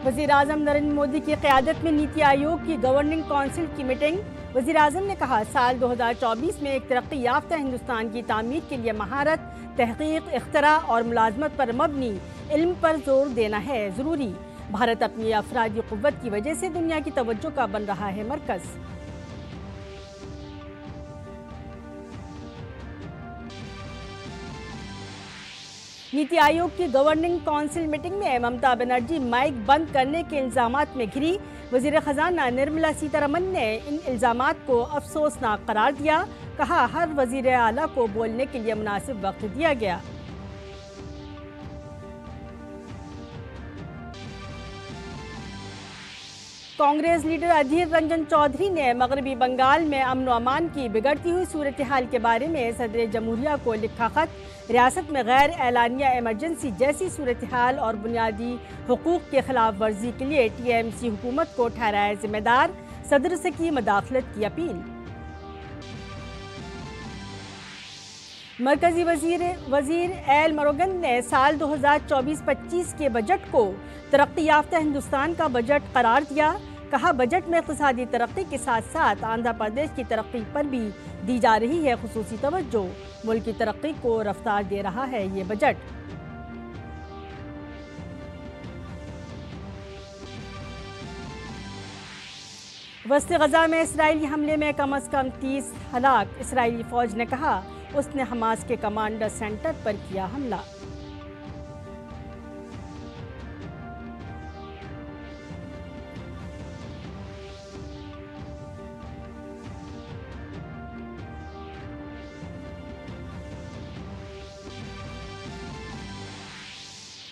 वज़ीर-ए-आज़म नरेंद्र मोदी की क़यादत में नीति आयोग की गवर्निंग काउंसिल की मीटिंग। वज़ीर-ए-आज़म ने कहा, साल 2024 में एक तरक्की याफ्ता हिंदुस्तान की तामीर के लिए महारत, तहक़ीक़, इख्तरा और मुलाज़मत पर मबनी इल्म पर जोर देना है ज़रूरी। भारत अपनी अफरादी क़ुव्वत की वजह से दुनिया की तवज्जो का बन रहा है मरकज़। नीति आयोग की गवर्निंग काउंसिल मीटिंग में ममता बनर्जी माइक बंद करने के इल्ज़ामात में घिरी। वज़ीर ख़जाना निर्मला सीतारमन ने इन इल्ज़ामात को अफसोसनाक करार दिया। कहा, हर वज़ीर आला को बोलने के लिए मुनासिब वक्त दिया गया। कांग्रेस लीडर अधीर रंजन चौधरी ने मगरबी बंगाल में अमन व अमान की बिगड़ती हुई सूरत हाल के बारे में सदर जमहूरिया को लिखा खत। रियासत में गैर एलानिया इमरजेंसी जैसी सूरत हाल और बुनियादी हुकूक के खिलाफ वर्जी के लिए टीएमसी हुकूमत को ठहराया जिम्मेदार। सदर से की मदाखलत की अपील। मरकजी वजीर एल मरोगन ने साल 2024-25 के बजट को तरक्की याफ्ता हिंदुस्तान का बजट करार दिया। कहा, बजट में इक़्तिसादी तरक्की के साथ साथ आंध्र प्रदेश की तरक्की पर भी दी जा रही है खुसूसी तवज्जो। मुल्क की तरक्की को रफ्तार दे रहा है ये बजट। वस्ती गजा में इसराइली हमले में कम अज़ कम 30 हलाक। इसराइली फ़ौज ने कहा, उसने हमास के कमांडर सेंटर पर किया हमला।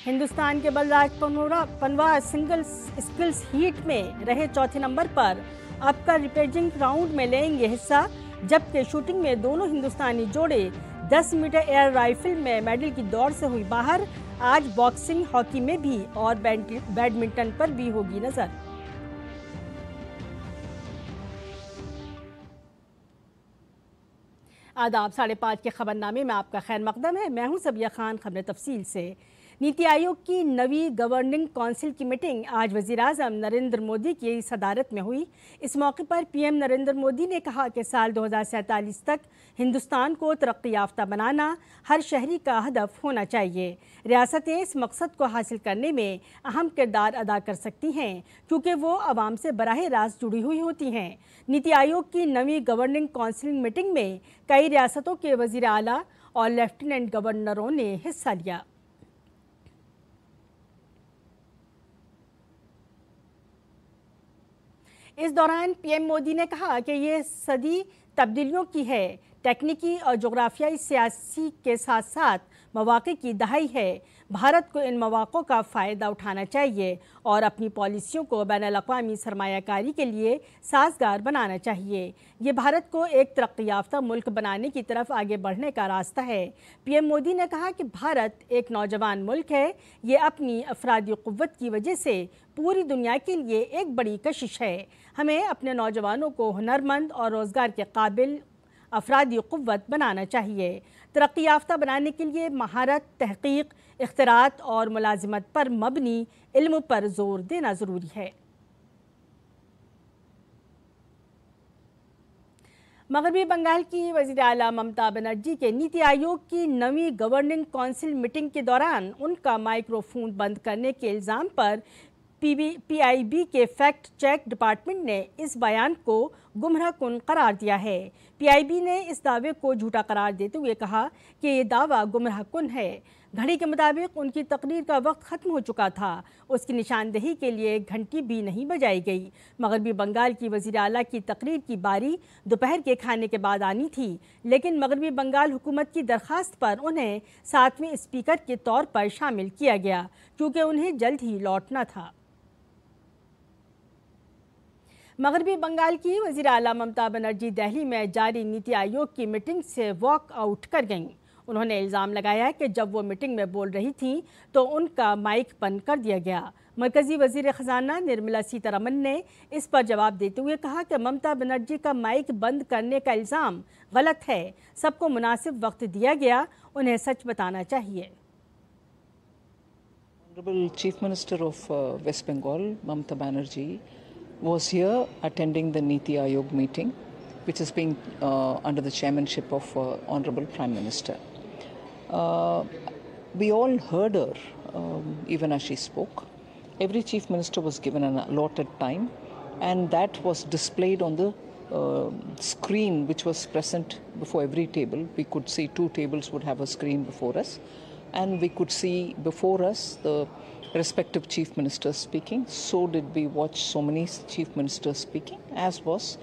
हिंदुस्तान के बलराज पनवा सिंगल स्किल्स हीट में रहे चौथे नंबर पर। अब का रिपेजिंग राउंड में लेंगे हिस्सा, जबकि शूटिंग में दोनों हिंदुस्तानी जोड़े 10 मीटर एयर राइफल में मेडल की दौड़ से हुई बाहर। आज बॉक्सिंग, हॉकी में भी और बैडमिंटन पर भी होगी नजर। आदाब, 5:30 के खबरनामे में आपका खैर मकदम है। मैं हूं सबिया खान। खबरें तफसील से। नीति आयोग की नवी गवर्निंग काउंसिल की मीटिंग आज वज़ीर-ए-आज़म नरेंद्र मोदी की सदारत में हुई। इस मौके पर पीएम नरेंद्र मोदी ने कहा कि साल 2047 तक हिंदुस्तान को तरक्की याफ्ता बनाना हर शहरी का हदफ होना चाहिए। रियासतें इस मकसद को हासिल करने में अहम किरदार अदा कर सकती हैं, क्योंकि वो आवाम से बराह रास्त जुड़ी हुई होती हैं। नीति आयोग की नवी गवर्निंग काउंसिल मीटिंग में कई रियासतों के वज़ीर आला और लेफ्टिनेंट गवर्नरों ने हिस्सा लिया। इस दौरान पीएम मोदी ने कहा कि ये सदी तब्दीलियों की है। टेक्निकी और जोग्राफियाई सियासी के साथ साथ मौक़े की दहाई है। भारत को इन मौक़ों का फ़ायदा उठाना चाहिए और अपनी पॉलिसियों को बैनुल-अक़वामी सरमायाकारी के लिए साजगार बनाना चाहिए। ये भारत को एक तरक्की याफ्ता मुल्क बनाने की तरफ आगे बढ़ने का रास्ता है। पीएम मोदी ने कहा कि भारत एक नौजवान मुल्क है। ये अपनी अफरादी क़ुव्वत की वजह से पूरी दुनिया के लिए एक बड़ी कशिश है। हमें अपने नौजवानों को हुनरमंद और रोज़गार के काबिल अफरादी क़ुव्वत बनाना चाहिए। तरक्की याफ्ता बनाने के लिए महारत, तहक़ीक़, इख्तिरात और मुलाज़मत पर मबनी इल्म पर जोर देना ज़रूरी है। मगरबी बंगाल की वज़ीर आला ममता बनर्जी के नीति आयोग की नवी गवर्निंग काउंसिल मीटिंग के दौरान उनका माइक्रोफोन बंद करने के इल्ज़ाम पर पीआईबी के फैक्ट चेक डिपार्टमेंट ने इस बयान को गुमराहकुन करार दिया है। पीआईबी ने इस दावे को झूठा करार देते हुए कहा कि ये दावा गुमराहकुन है। घड़ी के मुताबिक उनकी तकरीर का वक्त ख़त्म हो चुका था। उसकी निशानदेही के लिए घंटी भी नहीं बजाई गई। मगरबी बंगाल की वज़ीर आला की तकरीर की बारी दोपहर के खाने के बाद आनी थी, लेकिन मगरबी बंगाल हुकूमत की दरख्वास्त पर उन्हें 7वें स्पीकर के तौर पर शामिल किया गया, क्योंकि उन्हें जल्द ही लौटना था। मगरबी बंगाल की वज़ीर आला ममता बनर्जी दिल्ली में जारी नीति आयोग की मीटिंग से वॉक आउट कर गईं। उन्होंने इल्ज़ाम लगाया कि जब वो मीटिंग में बोल रही थीं तो उनका माइक बंद कर दिया गया। मरकज़ी वज़ीर ख़जाना निर्मला सीतारमन ने इस पर जवाब देते हुए कहा कि ममता बनर्जी का माइक बंद करने का इल्ज़ाम गलत है। सबको मुनासिब वक्त दिया गया, उन्हें सच बताना चाहिए। Honorable Chief Minister of West Bengal, Mamata Banerjee, was here attending the Niti Aayog meeting, which is being under the chairmanship of Honorable Prime Minister. We all heard her, even as she spoke. Every Chief Minister was given an allotted time, and that was displayed on the screen which was present before every table. We could see 2 tables would have a screen before us, and we could see before us the respective chief ministers speaking. So did we watch so many chief ministers speaking, as was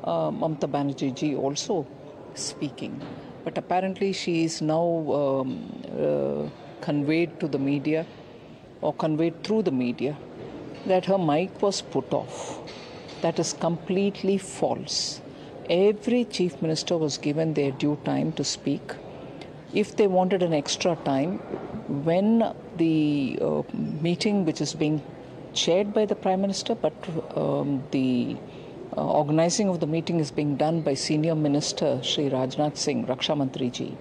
Mamata Banerjee ji also speaking. But apparently she is now conveyed to the media, or conveyed through the media, that her mic was put off. That is completely false. Every chief minister was given their due time to speak. If they wanted an extra time, when the meeting, which is being chaired by the Prime Minister, but the organizing of the meeting is being done by Senior Minister Shri Rajnath Singh, Raksha Mantri ji.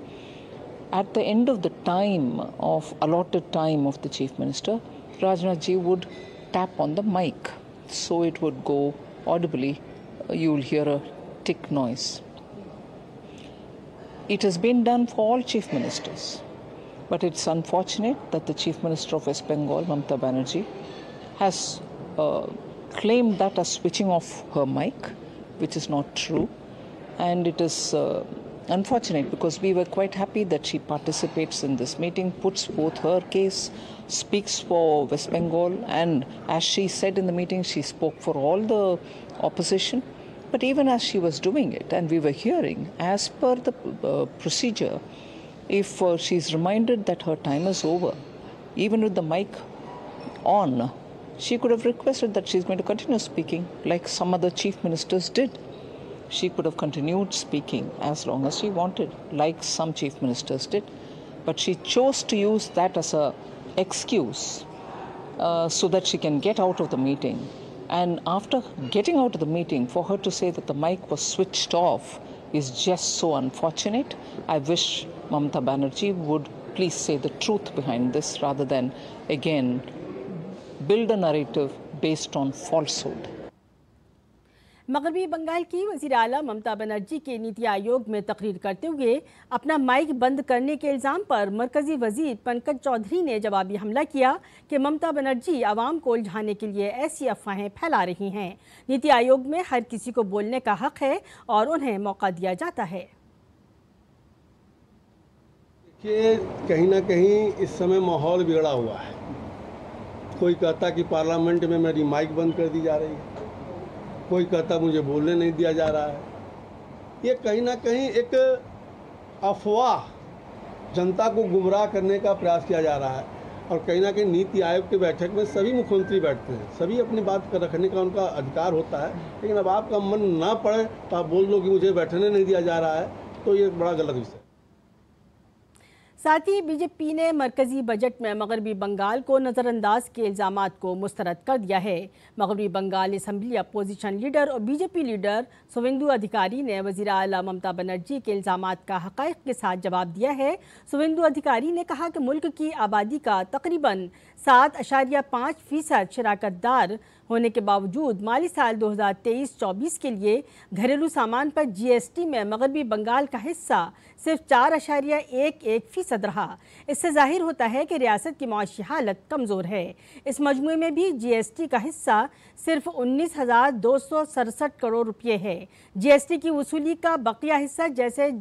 At the end of the allotted time of the Chief Minister, Rajnath ji would tap on the mic, so it would go audibly. You will hear a tick noise. It has been done for all chief ministers, but it's unfortunate that the Chief Minister of West Bengal, Mamata Banerjee, has claimed that as switching off her mic, which is not true. And it is unfortunate, because we were quite happy that she participates in this meeting, puts forth her case, speaks for West Bengal, and as she said in the meeting, she spoke for all the opposition. But even as she was doing it, and we were hearing, as per the procedure, if she's reminded that her time is over, even with the mic on, she could have requested that she's going to continue speaking like some other chief ministers did. She could have continued speaking as long as she wanted, like some chief ministers did. But she chose to use that as an excuse so that she can get out of the meeting. And after getting out of the meeting, for her to say that the mic was switched off is just so unfortunate. I wish Mamata Banerjee would please say the truth behind this, rather than, again, build a narrative based on falsehood. मगरबी बंगाल की वज़ीर आला ममता बनर्जी के नीति आयोग में तकरीर करते हुए अपना माइक बंद करने के इल्ज़ाम पर मरकज़ी वज़ीर पंकज चौधरी ने जवाबी हमला किया कि ममता बनर्जी आवाम को उलझाने के लिए ऐसी अफवाहें फैला रही हैं। नीति आयोग में हर किसी को बोलने का हक है और उन्हें मौका दिया जाता है। कि कहीं ना कहीं इस समय माहौल बिगड़ा हुआ है। कोई कहता कि पार्लियामेंट में मेरी माइक बंद कर दी जा रही है, कोई कहता मुझे बोलने नहीं दिया जा रहा है। ये कहीं ना कहीं एक अफवाह, जनता को गुमराह करने का प्रयास किया जा रहा है। और कहीं ना कहीं नीति आयोग की बैठक में सभी मुख्यमंत्री बैठते हैं, सभी अपनी बात रखने का उनका अधिकार होता है। लेकिन अब आपका मन ना पड़े तो आप बोल दो कि मुझे बैठने नहीं दिया जा रहा है, तो ये बड़ा गलत विषय। साथ ही बीजेपी ने मरकजी बजट में मगरबी बंगाल को नज़रअंदाज के इल्ज़ामात को मुस्तरद कर दिया है। मगरबी बंगाल असम्बली अपोजिशन लीडर और बीजेपी लीडर शुवेंदु अधिकारी ने वज़ीर आला ममता बनर्जी के इल्ज़ामात का हक़ाइक़ के साथ जवाब दिया है। शुवेंदु अधिकारी ने कहा कि मुल्क की आबादी का तकरीबन 7.5% शराकतदार होने के बावजूद माली साल 2023-24 के लिए घरेलू सामान पर GST में मगरबी बंगाल का हिस्सा सिर्फ 4.11% रहा। इससे जाहिर होता है कि रियासत की माशी हालत कमज़ोर है। इस मजमूए में भी GST का हिस्सा सिर्फ 19,267 करोड़ रुपये है। GST की वसूली का बकिया हिस्सा जैसे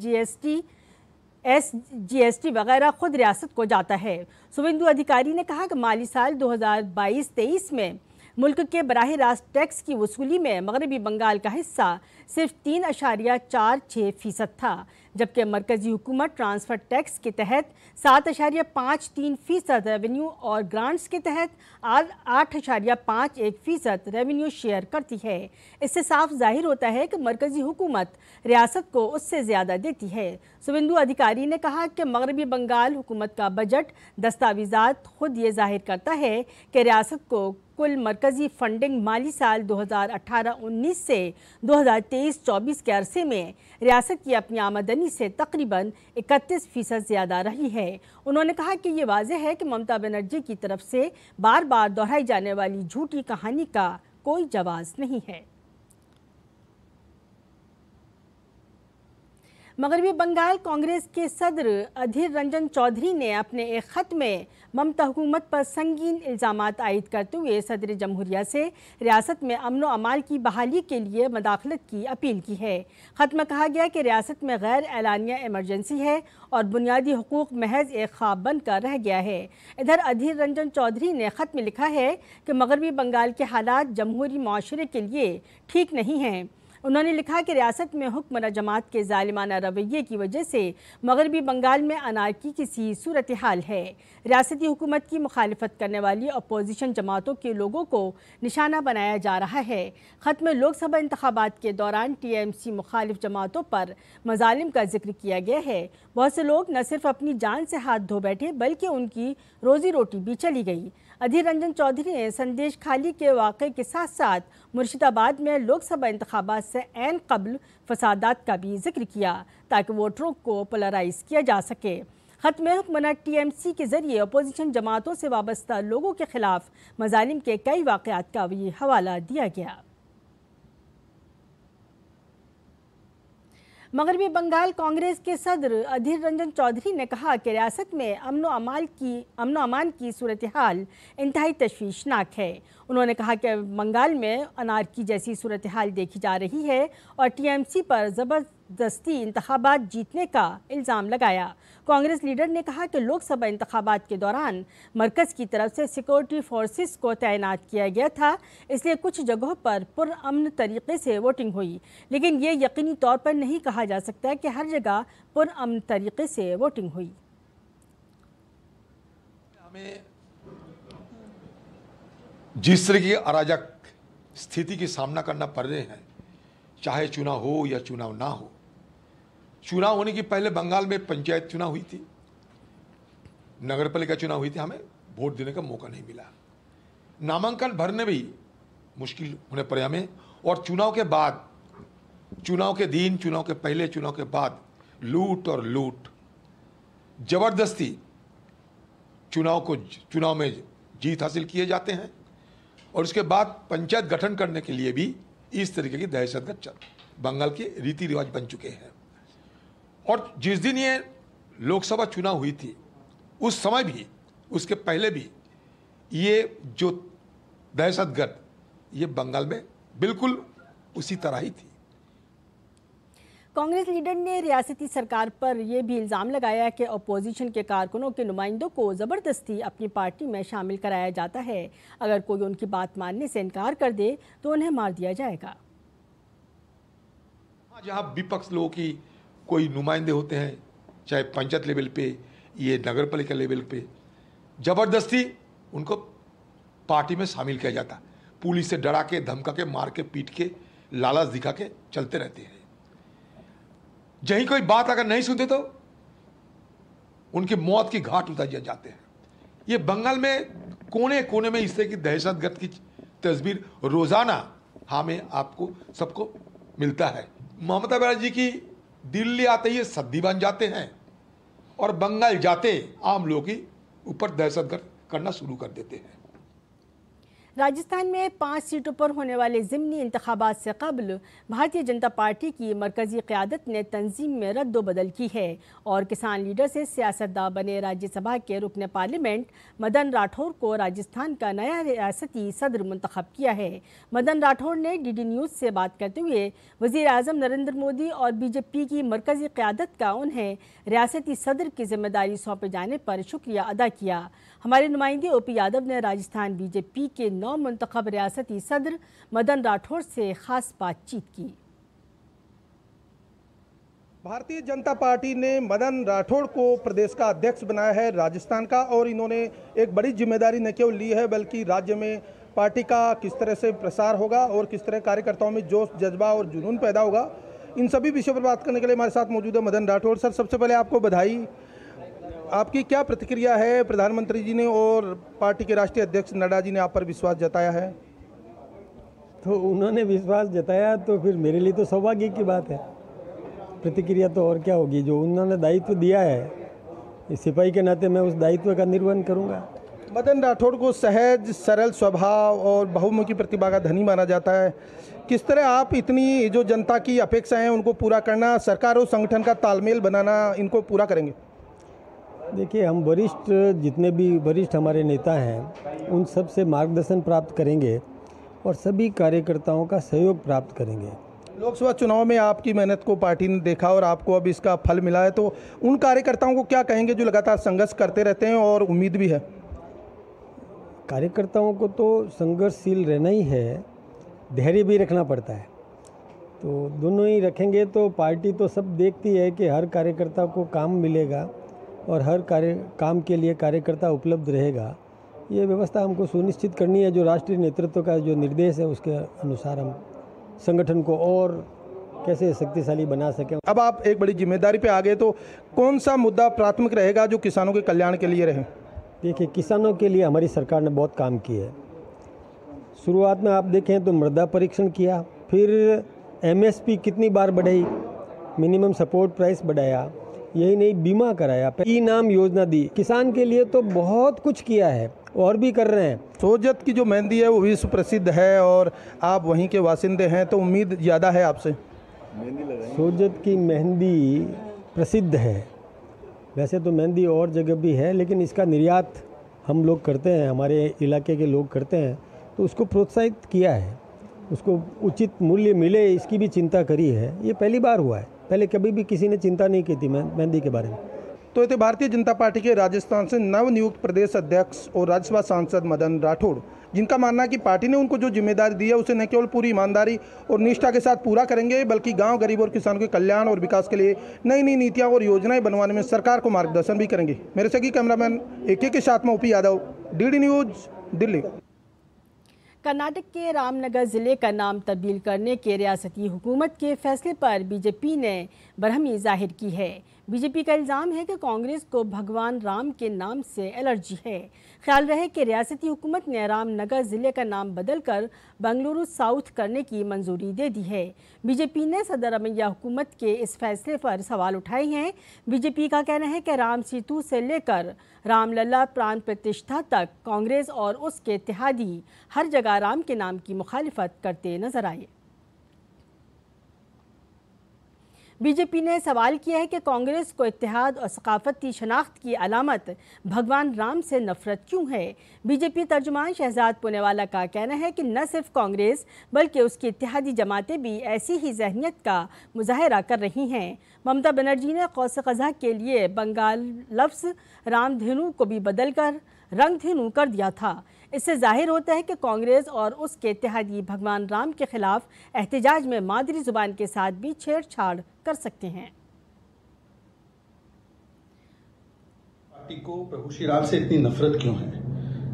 GST वगैरह खुद रियासत को जाता है। शुवेंदु अधिकारी ने कहा कि माली साल 2022-23 में मुल्क के बराह रास्त टैक्स की वसूली में मगरबी बंगाल का हिस्सा सिर्फ 3.46% था, जबकि मरकजी हुकूमत ट्रांसफ़र टैक्स के तहत 7.53% रेवेन्यू और ग्रांट्स के तहत 8.51% रेवेन्यू शेयर करती है। इससे साफ जाहिर होता है कि मरकजी हुकूमत रियासत को उससे ज़्यादा देती है। शुवेंदु अधिकारी ने कहा कि मगरबी बंगाल हुकूमत का बजट दस्तावेज़ात खुद ये जाहिर करता है कि रियासत को कुल मरकजी फंडिंग माली साल 2018-19 से 2023-24 के अरसे में रियासत की अपनी आमदनी से तकरीबन 31% ज़्यादा रही है। उन्होंने कहा कि ये वाज़ेह है कि ममता बनर्जी की तरफ से बार बार दोहराई जाने वाली झूठी कहानी का कोई जवाब नहीं है। मगरबी बंगाल कांग्रेस के सदर अधीर रंजन चौधरी ने अपने एक ख़त में ममता हुकूमत पर संगीन इल्ज़ामात आयद करते हुए सदर जमहूरिया से रियासत में अमन व अमाल की बहाली के लिए मदाखलत की अपील की है। ख़त में कहा गया कि रियासत में गैर एलानिया इमरजेंसी है और बुनियादी हुकूक महज एक ख्वाब बनकर रह गया है। इधर अधीर रंजन चौधरी ने ख़त में लिखा है कि मगरबी बंगाल के हालात जमहूरी माशरे के लिए ठीक नहीं हैं। उन्होंने लिखा कि रियासत में हुक्मरान जमात के ज़ालिमाना रवैये की वजह से मगरबी बंगाल में अनारकी की सी सूरत हाल है। रियासती हुकूमत की मुखालिफत करने वाली अपोजिशन जमातों के लोगों को निशाना बनाया जा रहा है। ख़त में लोकसभा इंतखाबात के दौरान टीएमसी मुखालिफ जमातों पर मजालिम का जिक्र किया गया है। बहुत से लोग न सिर्फ अपनी जान से हाथ धो बैठे बल्कि उनकी रोज़ी रोटी भी चली गई। अधीर रंजन चौधरी ने संदेश खाली के वाक़े के साथ साथ मुर्शिदाबाद में लोकसभा इंतखाबात से ऐन कबल फसादात का भी जिक्र किया ताकि वोटरों को पोलराइज किया जा सके। ख़त में हुक्मरान टीएमसी के ज़रिए अपोजिशन जमातों से वाबस्ता लोगों के खिलाफ मजालिम के कई वाक़यात का भी हवाला दिया गया। मगरबी बंगाल कांग्रेस के सदर अधीर रंजन चौधरी ने कहा कि रियासत में अमन व अमान की सूरत हाल इंतहाई तशवीशनाक है। उन्होंने कहा कि बंगाल में अनारकी जैसी सूरत हाल देखी जा रही है और टीएमसी पर ज़बरदस्ती इंतखाबात जीतने का इल्ज़ाम लगाया। कांग्रेस लीडर ने कहा कि लोकसभा इंतखाबात के दौरान मरकज़ की तरफ से सिक्योरिटी फोर्सेस को तैनात किया गया था, इसलिए कुछ जगहों पर पुरअमन तरीके से वोटिंग हुई, लेकिन ये यकीनी तौर पर नहीं कहा जा सकता कि हर जगह पुरअमन तरीके से वोटिंग हुई। हमें जिस तरह की अराजक स्थिति की सामना करना पड़ रहे हैं, चाहे चुनाव हो या चुनाव ना हो। चुनाव होने की पहले बंगाल में पंचायत चुनाव हुई थी, नगर पालिका चुनाव हुई थी, हमें वोट देने का मौका नहीं मिला। नामांकन भरने भी मुश्किल होने पड़े हमें। और चुनाव के बाद, चुनाव के दिन, चुनाव के पहले, चुनाव के बाद लूट और लूट, जबरदस्ती चुनाव में जीत हासिल किए जाते हैं। और उसके बाद पंचायत गठन करने के लिए भी इस तरीके की दहशतगर्द बंगाल के रीति रिवाज बन चुके हैं। और जिस दिन ये लोकसभा चुनाव हुई थी उस समय भी, उसके पहले भी ये जो दहशतगर्द ये बंगाल में बिल्कुल उसी तरह ही थी। कांग्रेस लीडर ने रियासती सरकार पर यह भी इल्ज़ाम लगाया कि अपोजिशन के कारकुनों के नुमाइंदों को ज़बरदस्ती अपनी पार्टी में शामिल कराया जाता है। अगर कोई उनकी बात मानने से इनकार कर दे तो उन्हें मार दिया जाएगा। जहाँ विपक्ष लोगों की कोई नुमाइंदे होते हैं, चाहे पंचायत लेवल पे, ये नगर पालिका लेवल पे, ज़बरदस्ती उनको पार्टी में शामिल किया जाता। पुलिस से डरा के, धमका के, मार के, पीट के, लालच दिखा के चलते रहते हैं। यही कोई बात अगर नहीं सुनते तो उनकी मौत की घाट उतार जाते हैं। ये बंगाल में कोने कोने में इस तरह की दहशतगर्द की तस्वीर रोजाना हमें आपको सबको मिलता है। ममता बनर्जी की दिल्ली आते ही सद्दी बन जाते हैं और बंगाल जाते आम लोगों के ऊपर दहशतगर्द करना शुरू कर देते हैं। राजस्थान में 5 सीटों पर होने वाले ज़िमनी इंतखाबात से कबल भारतीय जनता पार्टी की मरकज़ी क़यादत ने तंजीम में रद्द-ओ-बदल की है और किसान लीडर से सियासतदान बने राज्यसभा के रुकन पार्लियामेंट मदन राठौर को राजस्थान का नया रियासती सदर मुंतखब किया है। मदन राठौर ने डीडी न्यूज़ से बात करते हुए वज़ीर आज़म नरेंद्र मोदी और बीजेपी की मरकज़ी क़यादत का उन्हें रियासती सदर की जिम्मेदारी सौंपे जाने पर शुक्रिया अदा किया। हमारे नुमाइंदे ओपी यादव ने राजस्थान बीजेपी के नौ मुंतखब रियासती सदर मदन राठौर से खास बातचीत की। भारतीय जनता पार्टी ने मदन राठौड़ को प्रदेश का अध्यक्ष बनाया है राजस्थान का, और इन्होंने एक बड़ी जिम्मेदारी न केवल ली है बल्कि राज्य में पार्टी का किस तरह से प्रसार होगा और किस तरह कार्यकर्ताओं में जोश, जज्बा और जुनून पैदा होगा, इन सभी विषयों पर बात करने के लिए हमारे साथ मौजूद है मदन राठौड़। सर, सबसे पहले आपको बधाई। आपकी क्या प्रतिक्रिया है? प्रधानमंत्री जी ने और पार्टी के राष्ट्रीय अध्यक्ष नड्डा जी ने आप पर विश्वास जताया है। तो उन्होंने विश्वास जताया तो फिर मेरे लिए तो सौभाग्य की बात है। प्रतिक्रिया तो और क्या होगी, जो उन्होंने दायित्व दिया है इस सिपाही के नाते मैं उस दायित्व का निर्वहन करूंगा। मदन राठौड़ को सहज, सरल स्वभाव और बहुमुखी प्रतिभा का धनी माना जाता है। किस तरह आप इतनी जो जनता की अपेक्षाएं हैं उनको पूरा करना, सरकार और संगठन का तालमेल बनाना, इनको पूरा करेंगे? देखिए, हम वरिष्ठ जितने भी वरिष्ठ हमारे नेता हैं उन सब से मार्गदर्शन प्राप्त करेंगे और सभी कार्यकर्ताओं का सहयोग प्राप्त करेंगे। लोकसभा चुनाव में आपकी मेहनत को पार्टी ने देखा और आपको अब इसका फल मिला है, तो उन कार्यकर्ताओं को क्या कहेंगे जो लगातार संघर्ष करते रहते हैं और उम्मीद भी है? कार्यकर्ताओं को तो संघर्षशील रहना ही है, धैर्य भी रखना पड़ता है। तो दोनों ही रखेंगे तो पार्टी तो सब देखती है कि हर कार्यकर्ता को काम मिलेगा और हर काम के लिए कार्यकर्ता उपलब्ध रहेगा। ये व्यवस्था हमको सुनिश्चित करनी है। जो राष्ट्रीय नेतृत्व का जो निर्देश है उसके अनुसार हम संगठन को और कैसे शक्तिशाली बना सकें। अब आप एक बड़ी जिम्मेदारी पे आ गए, तो कौन सा मुद्दा प्राथमिक रहेगा जो किसानों के कल्याण के लिए रहे? देखिए, किसानों के लिए हमारी सरकार ने बहुत काम किया है। शुरुआत में आप देखें तो मृदा परीक्षण किया, फिर MSP कितनी बार बढ़ाई, मिनिमम सपोर्ट प्राइस बढ़ाया, यही नहीं बीमा कराया, ई-नाम योजना दी। किसान के लिए तो बहुत कुछ किया है और भी कर रहे हैं। सोजत की जो मेहंदी है वो विश्व प्रसिद्ध है और आप वहीं के वासिंदे हैं, तो उम्मीद ज़्यादा है आपसे। सोजत की मेहंदी प्रसिद्ध है, वैसे तो मेहंदी और जगह भी है, लेकिन इसका निर्यात हम लोग करते हैं, हमारे इलाके के लोग करते हैं, तो उसको प्रोत्साहित किया है, उसको उचित मूल्य मिले इसकी भी चिंता करी है। ये पहली बार हुआ है, पहले कभी भी किसी ने चिंता नहीं की थी मेहंदी के बारे में। तो ये थे भारतीय जनता पार्टी के राजस्थान से नवनियुक्त प्रदेश अध्यक्ष और राज्यसभा सांसद मदन राठौड़, जिनका मानना है कि पार्टी ने उनको जो जिम्मेदारी दी है उसे न केवल पूरी ईमानदारी और निष्ठा के साथ पूरा करेंगे, बल्कि गांव, गरीब और किसानों के कल्याण और विकास के लिए नई नई नीतियां और योजनाएं बनवाने में सरकार को मार्गदर्शन भी करेंगे। मेरे सगी कैमरामैन AK के साथ में OP Yadav, DD news, Delhi. Karnataka के रामनगर जिले का नाम तब्दील करने के रियासती हुकूमत के फैसले पर बीजेपी ने बरहमी जाहिर की है। बीजेपी का इल्ज़ाम है कि कांग्रेस को भगवान राम के नाम से एलर्जी है। ख्याल रहे कि रियासती हुकूमत ने रामनगर ज़िले का नाम बदलकर बेंगलुरु साउथ करने की मंजूरी दे दी है। बीजेपी ने सदर रमैया हुकूमत के इस फैसले पर सवाल उठाए हैं। बीजेपी का कहना है कि राम सेतु से लेकर रामलला प्राण प्रतिष्ठा तक कांग्रेस और उसके इत्तेहादी हर जगह राम के नाम की मुखालिफत करते नजर आए। बीजेपी ने सवाल किया है कि कांग्रेस को इत्तेहाद और सकाफती शनाख्त की अलामत भगवान राम से नफरत क्यों है। बीजेपी तर्जुमान शहजाद पुनेवाला का कहना है कि न सिर्फ कांग्रेस बल्कि उसकी इत्तेहादी जमातें भी ऐसी ही जहनीत का मुजाहरा कर रही हैं। ममता बनर्जी ने कौस क़ज़ा के लिए बंगाल लफ्ज़ रामधेनु को भी बदलकर रंगधेनु कर दिया था। इससे जाहिर होता है कि कांग्रेस और उसके इत्तेहादी भगवान राम के खिलाफ एहतजाज में मादरी जुबान के साथ भी छेड़छाड़ कर सकते हैं। पार्टी को प्रभु श्री राम से इतनी नफरत क्यों है?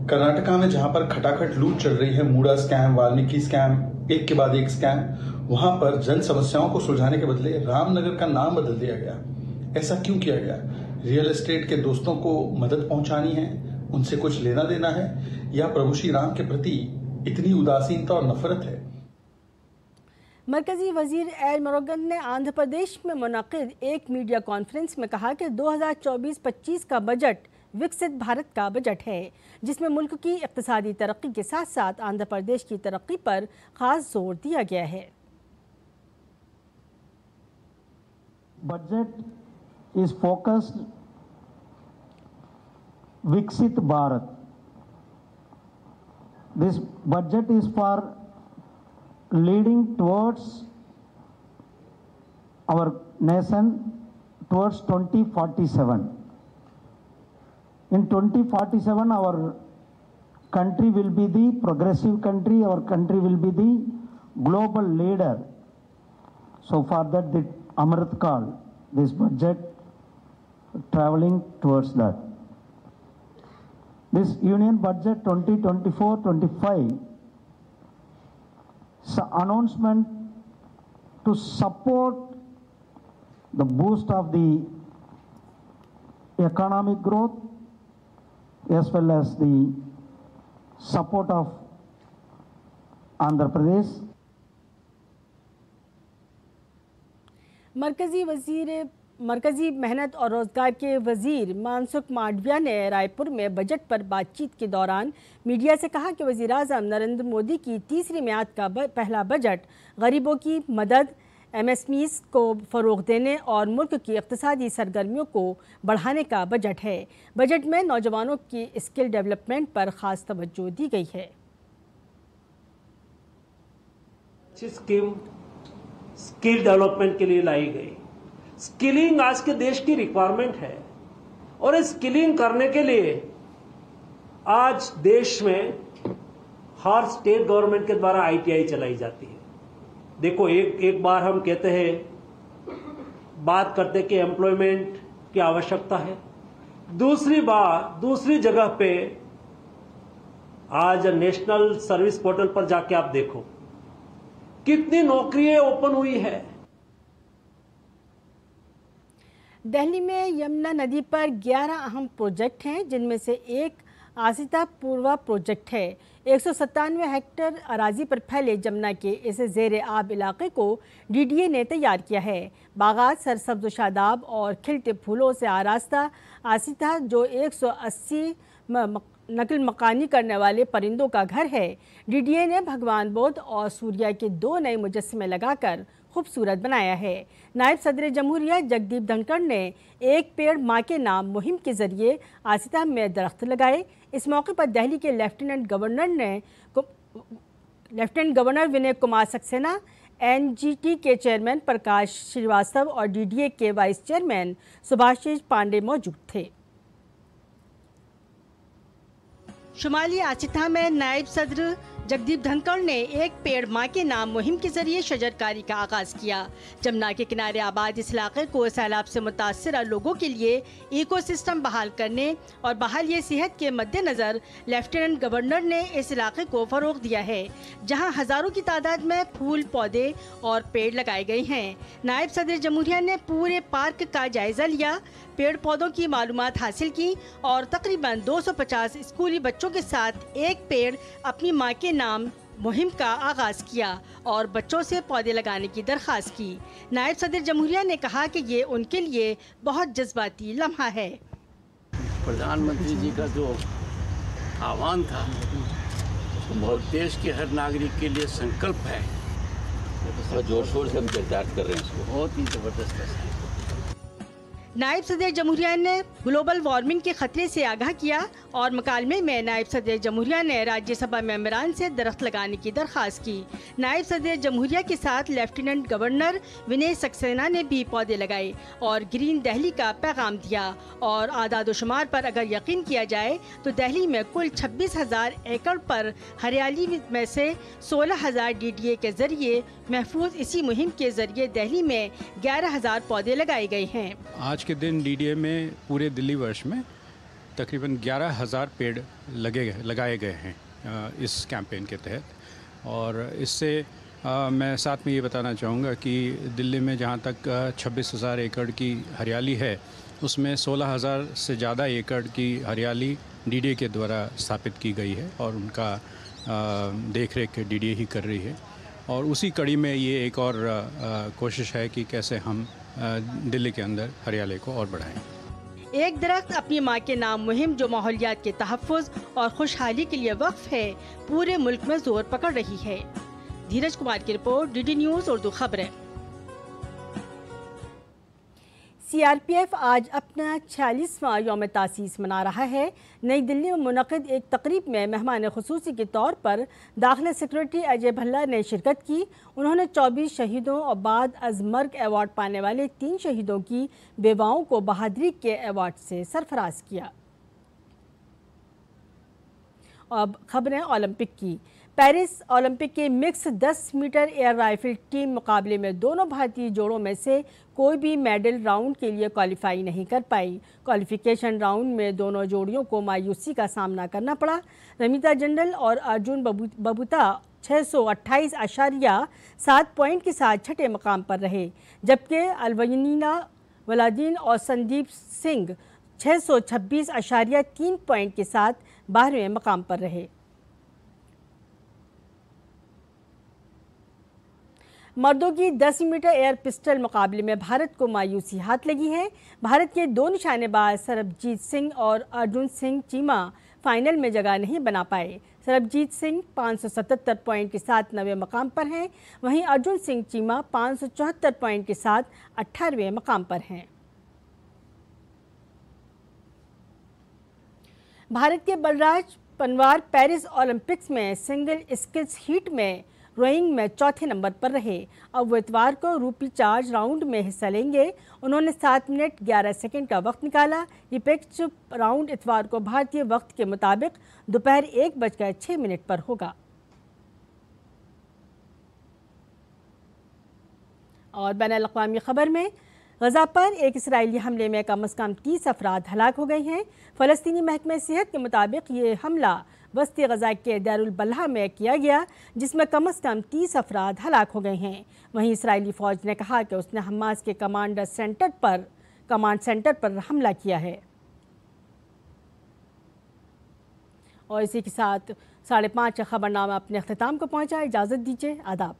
कर्नाटका में जहां पर खटाखट लूट चल रही है, मूडा स्कैम, वाल्मीकि स्कैम, एक के बाद एक स्कैम, वहां पर जन समस्याओं को सुलझाने के बदले रामनगर का नाम बदल दिया गया। ऐसा क्यों किया गया? रियल एस्टेट के दोस्तों को मदद पहुंचानी है, उनसे कुछ लेना देना है, या प्रभु श्री राम के प्रति इतनी उदासीनता और नफरत है? मरकजी वजीर एल मुरुगन ने आंध्र प्रदेश में मुनक़िद एक मीडिया कॉन्फ्रेंस में कहा कि 2024-25 का बजट विकसित भारत का बजट है, जिसमें मुल्क की इक़्तिसादी तरक्की के साथ साथ आंध्र प्रदेश की तरक्की पर खास जोर दिया गया है। बजट इज फोकस्ड विकसित Bharat. This budget is for leading towards our nation towards 2047. In 2047, our country will be the progressive country, our country will be the global leader. So for that, the Amrit Kal, this budget traveling towards that. This Union Budget 2024-25 announcement to support the boost of the economic growth as well as the support of Andhra Pradesh. मरकजी मेहनत और रोजगार के वजीर मनसुख मांडविया ने रायपुर में budget पर बातचीत के दौरान मीडिया से कहा कि वजीर आज़म नरेंद्र मोदी की तीसरी म्याद का पहला बजट गरीबों की मदद, एमएसएमईज़ को फ़रोग़ देने और मुल्क की इक़्तिसादी सरगर्मियों को बढ़ाने का बजट है। बजट में नौजवानों की स्किल डेवलपमेंट पर ख़ास तवज्जो दी गई है। अच्छी स्कीम स्किल डेवलपमेंट के लिए लाई गई। स्किलिंग आज के देश की रिक्वायरमेंट है और इस स्किलिंग करने के लिए आज देश में हर स्टेट गवर्नमेंट के द्वारा आईटीआई चलाई जाती है। देखो, एक बार हम कहते हैं, बात करते कि एम्प्लॉयमेंट की आवश्यकता है, दूसरी जगह पे आज नेशनल सर्विस पोर्टल पर जाके आप देखो कितनी नौकरियां ओपन हुई है। दिल्ली में यमुना नदी पर 11 अहम प्रोजेक्ट हैं, जिनमें से एक आसिता पूर्वा प्रोजेक्ट है। 197 हेक्टेयर अराजी पर फैले जमुना के इस ज़ेर आब इलाके को डीडीए ने तैयार किया है। बागात, सरसब्ज़ शादाब और खिलते फूलों से आरास्ता आसिता, जो 180 नकल मकानी करने वाले परिंदों का घर है, डीडीए ने भगवान बुद्ध और सूर्य के 2 नए मुजस्समे लगाकर खूबसूरत बनाया है। नायब सदर जमहूरिया जगदीप धनखड़ ने एक पेड़ माँ के नाम मुहिम के जरिए आसिता में दरख्त लगाए। इस मौके पर दिल्ली के lieutenant governor Vinay Kumar Saxena, NGT के चेयरमैन प्रकाश श्रीवास्तव और डीडीए के वाइस चेयरमैन सुभाषिष पांडे मौजूद थे। शुमाली आसिता में नायब सदर जगदीप धनखड़ ने एक पेड़ माँ के नाम मुहिम के जरिए शजरकारी का आगाज किया। जमुना के किनारे आबाद इस इलाके को सैलाब से मुतासर लोगों के लिए इकोसिस्टम बहाल करने और बहाली सेहत के मद्देनज़र लेफ्टिनेंट गवर्नर ने इस इलाके को फ़रोग़ दिया है, जहां हज़ारों की तादाद में फूल, पौधे और पेड़ लगाए गए हैं। नायब सदर जमहूरिया ने पूरे पार्क का जायज़ा लिया, पेड़ पौधों की मालूमात हासिल की और तकरीबन 250 स्कूली बच्चों के साथ एक पेड़ अपनी माँ के नाम मुहिम का आगाज किया और बच्चों से पौधे लगाने की दरख्वास्त की। नायब सदर जमहूरिया ने कहा कि ये उनके लिए बहुत जज्बाती लम्हा है। प्रधानमंत्री जी का जो आह्वान था, बहुत देश के हर नागरिक के लिए संकल्प है, तो जोर शोर से हम चर्चा कर रहे हैं, इसको बहुत ही जबरदस्त है। नायब सदर जमहूरिया ने ग्लोबल वार्मिंग के खतरे से आगाह किया और मुकालमे में नायब सदर जमहूरिया ने राज्यसभा मेंबरान से दरख्त लगाने की दरख्वास्त की। नायब सदर जमहूरिया के साथ लेफ्टिनेंट गवर्नर विनय सक्सेना ने भी पौधे लगाए और ग्रीन दिल्ली का पैगाम दिया। और आदाद-ओ-शुमार पर अगर यकीन किया जाए तो दिल्ली में कुल 26,000 एकड़ पर हरियाली में से 16,000 डीडीए के जरिए महफूज। इसी मुहिम के जरिए दिल्ली में 11,000 पौधे लगाए गए हैं। आज के दिन डीडीए में पूरे दिल्ली वर्ष में तकरीबन 11,000 पेड़ लगाए गए हैं इस कैंपेन के तहत। और इससे मैं साथ में ये बताना चाहूँगा कि दिल्ली में जहाँ तक 26,000 एकड़ की हरियाली है, उसमें 16,000 से ज़्यादा एकड़ की हरियाली डीडीए के द्वारा स्थापित की गई है और उनका देख रेख डीडीए ही कर रही है। और उसी कड़ी में ये एक और कोशिश है कि कैसे हम दिल्ली के अंदर हरियाली को और बढ़ाएं। एक दरख्त अपनी माँ के नाम मुहिम, जो माहौलियात के तहफ़्फ़ुज़ और खुशहाली के लिए वक्फ है, पूरे मुल्क में जोर पकड़ रही है। धीरज कुमार की रिपोर्ट, डीडी न्यूज़ उर्दू खबरें। सीआरपीएफ आज अपना 46वां यौम तासीस मना रहा है। नई दिल्ली में मुनक़िद एक तकरीब में मेहमान ख़ुसूसी के तौर पर दाखिला सेक्रेटरी अजय भल्ला ने शिरकत की। उन्होंने 24 शहीदों और बाद अज़ मर्ग अवार्ड पाने वाले 3 शहीदों की बेवाओं को बहादुरी के अवार्ड से सरफराज किया। अब खबरें ओलंपिक की। पेरिस ओलंपिक के mix 10 metre air rifle team मुकाबले में दोनों भारतीय जोड़ों में से कोई भी मेडल राउंड के लिए क्वालिफाई नहीं कर पाई। क्वालिफिकेशन राउंड में दोनों जोड़ियों को मायूसी का सामना करना पड़ा। रमिता जंडल और अर्जुन बबूता 628.7 पॉइंट के साथ छठे मकाम पर रहे, जबकि अल्वनीना वलादीन और संदीप सिंह 626.3 पॉइंट के साथ 12वें मकाम पर रहे। मर्दों की 10 मीटर एयर पिस्टल मुकाबले में भारत को मायूसी हाथ लगी है। भारत के 2 निशानेबाज सरबजीत सिंह और अर्जुन सिंह चीमा फाइनल में जगह नहीं बना पाए। सरबजीत सिंह 577 पॉइंट के साथ 9वें मकाम पर हैं, वहीं अर्जुन सिंह चीमा 574 पॉइंट के साथ 18वें मकाम पर हैं। भारत के बलराज पनवार पेरिस ओलंपिक्स में सिंगल स्किल्स हीट में रोइंग में चौथे नंबर पर रहे। अब वो इतवार को रूपी चार्ज राउंड में हिस्सा लेंगे। उन्होंने 7 मिनट 11 सेकंड का वक्त निकाला। ये पिच राउंड इतवार को भारतीय वक्त के मुताबिक दोपहर 1:06 पर होगा। और बैनुल-अक़वामी खबर में गजा पर एक इसराइली हमले में कम से कम 30 अफराद हलाक हो गए हैं। फ़लस्तीनी महकमे सेहत के मुताबिक ये हमला वस्ती गजा के दारुल बल्हा में किया गया, जिसमें कम से कम 30 अफराद हलाक हो गए हैं। वहीं इसराइली फ़ौज ने कहा कि उसने हमास के कमांड सेंटर पर हमला किया है। और इसी के साथ 5:30 का खबरनामा अपने अख्ताम को पहुंचा। इजाज़त दीजिए, आदाब।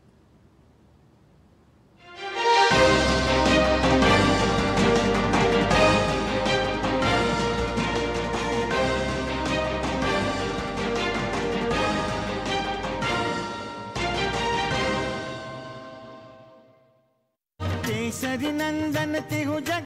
केसरी नंदन तिहु जग